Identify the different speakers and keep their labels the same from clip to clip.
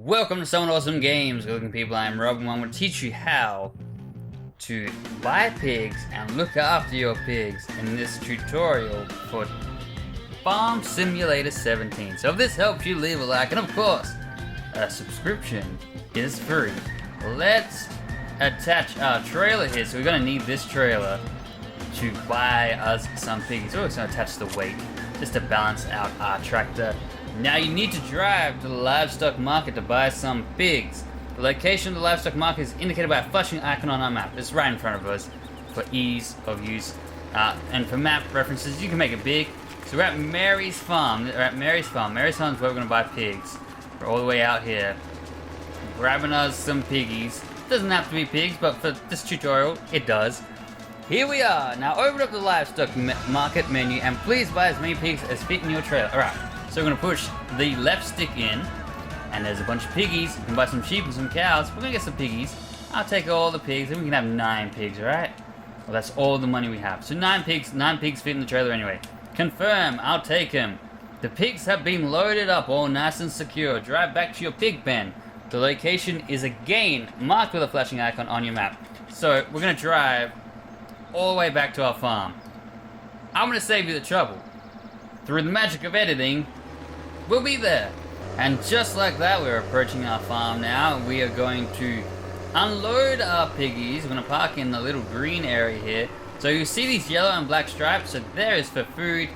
Speaker 1: Welcome to Someone Awesome Games, good looking people. I am Rob and I'm going to teach you how to buy pigs and look after your pigs in this tutorial for Farm Simulator 17. So if this helps you, leave a like, and of course, a subscription is free. Let's attach our trailer here. So we're going to need this trailer to buy us some pigs. We're also going to attach the weight just to balance out our tractor. Now you need to drive to the livestock market to buy some pigs. The location of the livestock market is indicated by a flashing icon on our map. It's right in front of us for ease of use. And for map references, you can make it big. So we're at Mary's Farm. Mary's Farm is where we're going to buy pigs. We're all the way out here, grabbing us some piggies. Doesn't have to be pigs, but for this tutorial, it does. Here we are. Now open up the livestock market menu and please buy as many pigs as fit in your trailer. Alright. So we're going to push the left stick in, and there's a bunch of piggies. You can buy some sheep and some cows. We're going to get some piggies. I'll take all the pigs, and we can have 9 pigs, alright? Well, that's all the money we have. So 9 pigs fit in the trailer anyway. Confirm, I'll take them. The pigs have been loaded up, all nice and secure. Drive back to your pig pen. The location is again marked with a flashing icon on your map. So we're going to drive all the way back to our farm. I'm going to save you the trouble. Through the magic of editing, we'll be there. And just like that, we're approaching our farm now. We are going to unload our piggies. We're going to park in the little green area here. So you see these yellow and black stripes. So there is for food.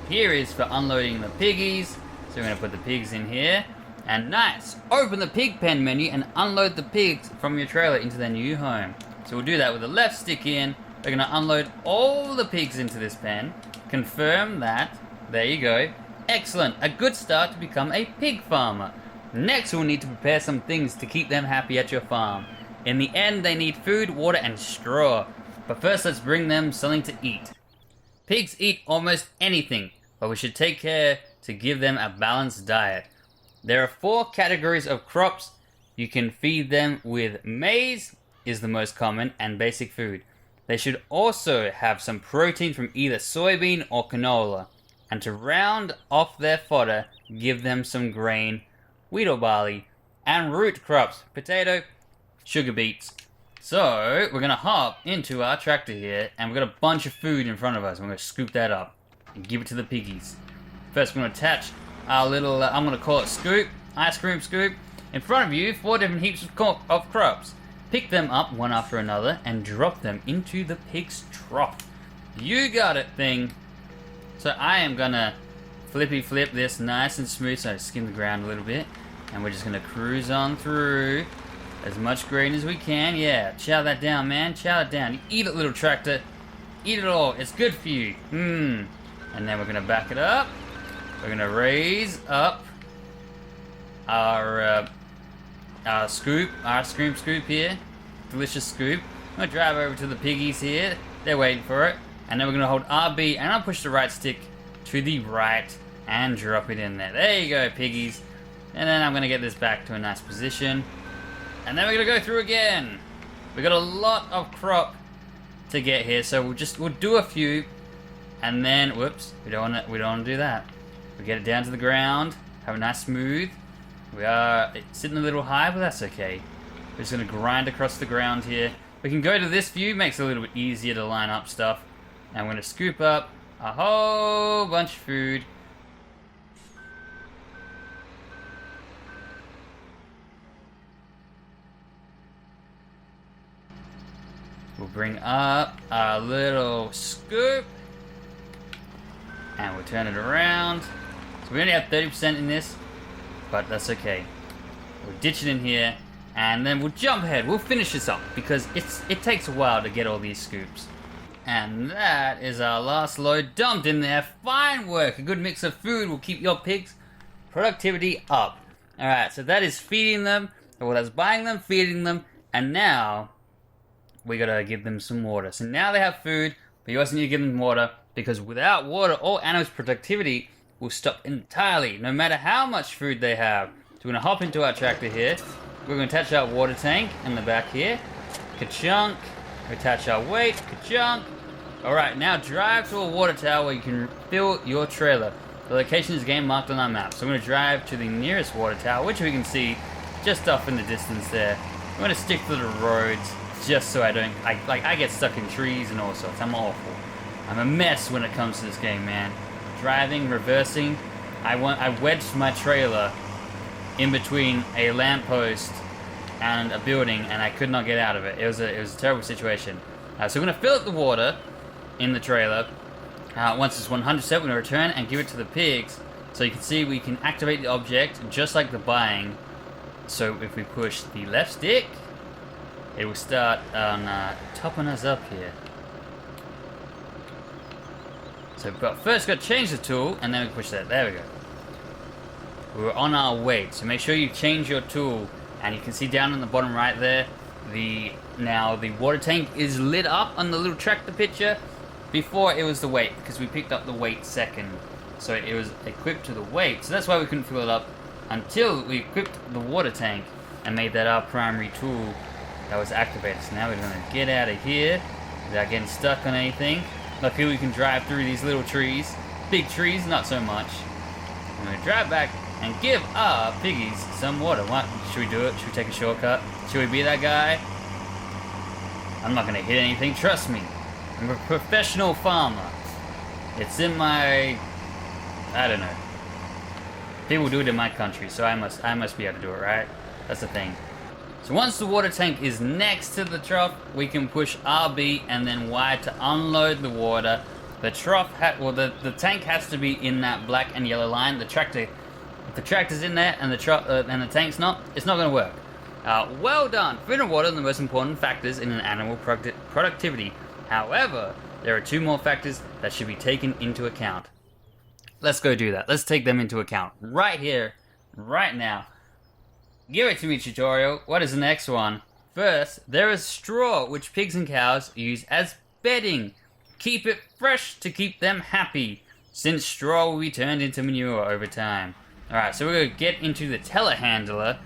Speaker 1: Here is for unloading the piggies. So we're going to put the pigs in here. And nice. Open the pig pen menu and unload the pigs from your trailer into their new home. So we'll do that with the left stick in. We're going to unload all the pigs into this pen. Confirm that. There you go. Excellent. A good start to become a pig farmer. Next, we'll need to prepare some things to keep them happy at your farm. In the end, they need food, water, and straw. But first, let's bring them something to eat. Pigs eat almost anything, but we should take care to give them a balanced diet. There are 4 categories of crops. You can feed them with maize, is the most common, and basic food. They should also have some protein from either soybean or canola. And to round off their fodder, give them some grain, wheat or barley, and root crops, potato, sugar beets. So, we're going to hop into our tractor here, and we've got a bunch of food in front of us. We're going to scoop that up and give it to the piggies. First, we're going to attach our little, I'm going to call it scoop, ice cream scoop. In front of you, 4 different heaps of crops. Pick them up one after another and drop them into the pig's trough. You got it, thing. So I am gonna flippy flip this nice and smooth, so I skim the ground a little bit, and we're just gonna cruise on through as much grain as we can. Yeah, chow that down, man, chow it down. You eat it, little tractor, eat it all. It's good for you. And then we're gonna back it up. We're gonna raise up our scoop, our ice cream scoop here, delicious scoop. I'm gonna drive over to the piggies here. They're waiting for it. And then we're going to hold RB and I'll push the right stick to the right and drop it in there. There you go, piggies. And then I'm going to get this back to a nice position. And then we're going to go through again. We've got a lot of crop to get here, so we'll do a few. And then, whoops, we don't want to do that. We get it down to the ground, have a nice smooth. It's sitting a little high, but that's okay. We're just going to grind across the ground here. We can go to this view, makes it a little bit easier to line up stuff. I'm going to scoop up a whole bunch of food. We'll bring up our little scoop. And we'll turn it around. So we only have 30% in this, but that's okay. We'll ditch it in here, and then we'll jump ahead. We'll finish this up, because it takes a while to get all these scoops. And that is our last load dumped in there. Fine work. A good mix of food will keep your pigs' productivity up. Alright, so that is feeding them. Well, that's buying them, feeding them. And now, we gotta give them some water. So now they have food, but you also need to give them water. Because without water, all animals' productivity will stop entirely. No matter how much food they have. So we're gonna hop into our tractor here. We're gonna attach our water tank in the back here. Ka-chunk. Attach our weight. Ka-chunk. Alright, now drive to a water tower where you can fill your trailer. The location is again marked on our map. So I'm going to drive to the nearest water tower, which we can see just off in the distance there. I'm gonna stick to the roads just so I get stuck in trees and all sorts. I'm awful. I'm a mess when it comes to this game, man. Driving, reversing. I wedged my trailer in between a lamppost and a building, and I could not get out of it. It was a terrible situation. So we're gonna fill up the water in the trailer. Once it's 100%, we're gonna return and give it to the pigs. So you can see we can activate the object just like the buying. So if we push the left stick, it will start topping us up here. So first got to change the tool, and then we push that. There we go. We're on our way. So make sure you change your tool, and you can see down in the bottom right there, now the water tank is lit up on the little tractor picture. Before it was the weight, because we picked up the weight second. So it was equipped to the weight. So that's why we couldn't fill it up until we equipped the water tank and made that our primary tool that was activated. So now we're going to get out of here without getting stuck on anything. Luckily we can drive through these little trees. Big trees, not so much. I'm going to drive back and give our piggies some water. What? Should we do it? Should we take a shortcut? Should we be that guy? I'm not going to hit anything, trust me. I'm a professional farmer. It's in my... I don't know. People do it in my country, so I must be able to do it, right? That's the thing. So once the water tank is next to the trough, we can push RB and then Y to unload the water. The trough, the tank has to be in that black and yellow line. The tractor, if the tractor's in there and the tank's not, it's not going to work. Well done. Food and water are the most important factors in an animal productivity. However, there are two more factors that should be taken into account. Let's go do that. Let's take them into account right here, right now. Give it to me, tutorial. What is the next one? First, there is straw, which pigs and cows use as bedding. Keep it fresh to keep them happy, since straw will be turned into manure over time. Alright, so we're going to get into the telehandler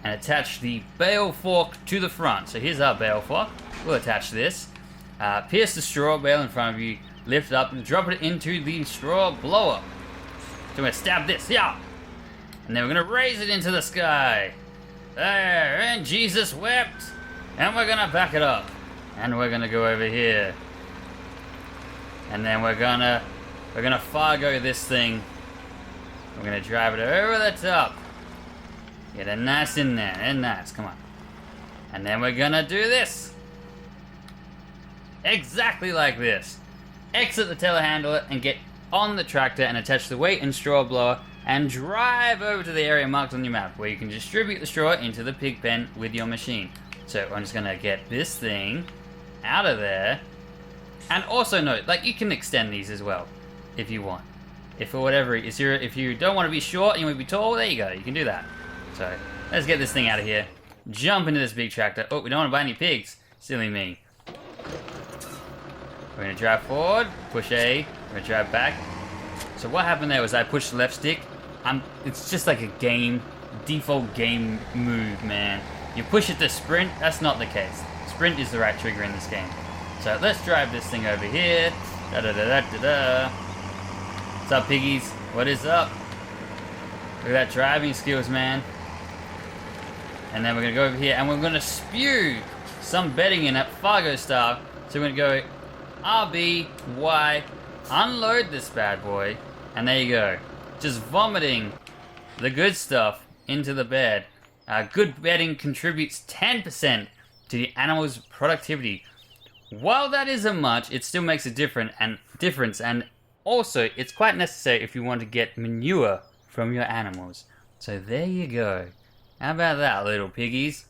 Speaker 1: and attach the bale fork to the front. So here's our bale fork. We'll attach this. Pierce the straw bale in front of you, lift it up and drop it into the straw blower. So we're going to stab this, yeah! And then we're going to raise it into the sky. There, and Jesus wept. And we're going to back it up. And we're going to go over here. And then we're going to Fargo this thing. We're going to drive it over the top. Get it nice in there, and nice, come on. And then we're going to do this. Exactly like this. Exit the telehandler and get on the tractor and attach the weight and straw blower and drive over to the area marked on your map where you can distribute the straw into the pig pen with your machine. So I'm just going to get this thing out of there. And also note, like, you can extend these as well if you want. If for whatever, if you don't want to be short and you want to be tall, there you go, you can do that. So let's get this thing out of here. Jump into this big tractor. Oh, we don't want to buy any pigs. Silly me. We're going to drive forward, push A, we're going to drive back. So what happened there was I pushed the left stick. It's just like a default game move, man. You push it to sprint, that's not the case. Sprint is the right trigger in this game. So let's drive this thing over here. Da-da-da-da-da-da. What's up, piggies? What is up? Look at that driving skills, man. And then we're going to go over here and we're going to spew some bedding in at Fargo style. So we're going to go RB, Y, unload this bad boy, and there you go. Just vomiting the good stuff into the bed. Good bedding contributes 10% to the animal's productivity. While that isn't much, it still makes a difference, and also it's quite necessary if you want to get manure from your animals. So there you go. How about that, little piggies?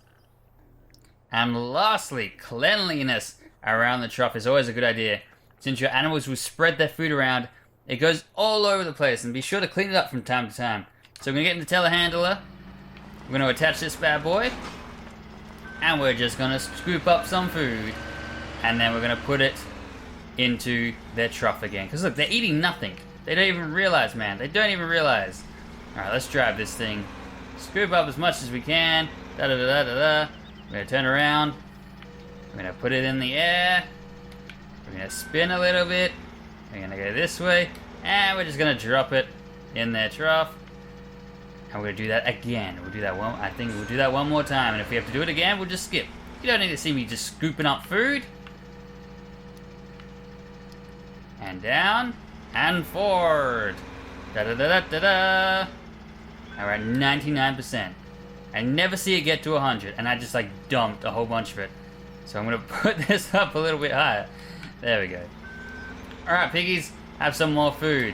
Speaker 1: And lastly, cleanliness around the trough is always a good idea. Since your animals will spread their food around, it goes all over the place, and be sure to clean it up from time to time. So we're going to get in the telehandler, we're going to attach this bad boy, and we're just going to scoop up some food, and then we're going to put it into their trough again. Because look, they're eating nothing. They don't even realize, man. They don't even realize. Alright, let's drive this thing. Scoop up as much as we can. Da-da-da-da-da-da. We're going to turn around. We're going to put it in the air. We're going to spin a little bit. We're going to go this way. And we're just going to drop it in their trough. And we're gonna do that again. We'll do that one. I think we'll do that one more time. And if we have to do it again, we'll just skip. You don't need to see me just scooping up food. And down. And forward. Da-da-da-da-da-da. We're at 99%. I never see it get to 100. And I just like dumped a whole bunch of it. So I'm gonna put this up a little bit higher. There we go. Alright, piggies. Have some more food.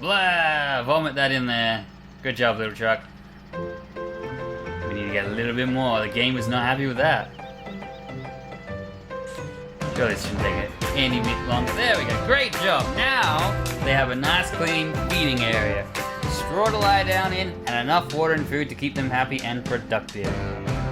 Speaker 1: Blah! Vomit that in there. Good job, little truck. We need to get a little bit more. The game was not happy with that. Surely this shouldn't take it any bit longer. There we go. Great job. Now they have a nice clean feeding area. Straw to lie down in and enough water and food to keep them happy and productive.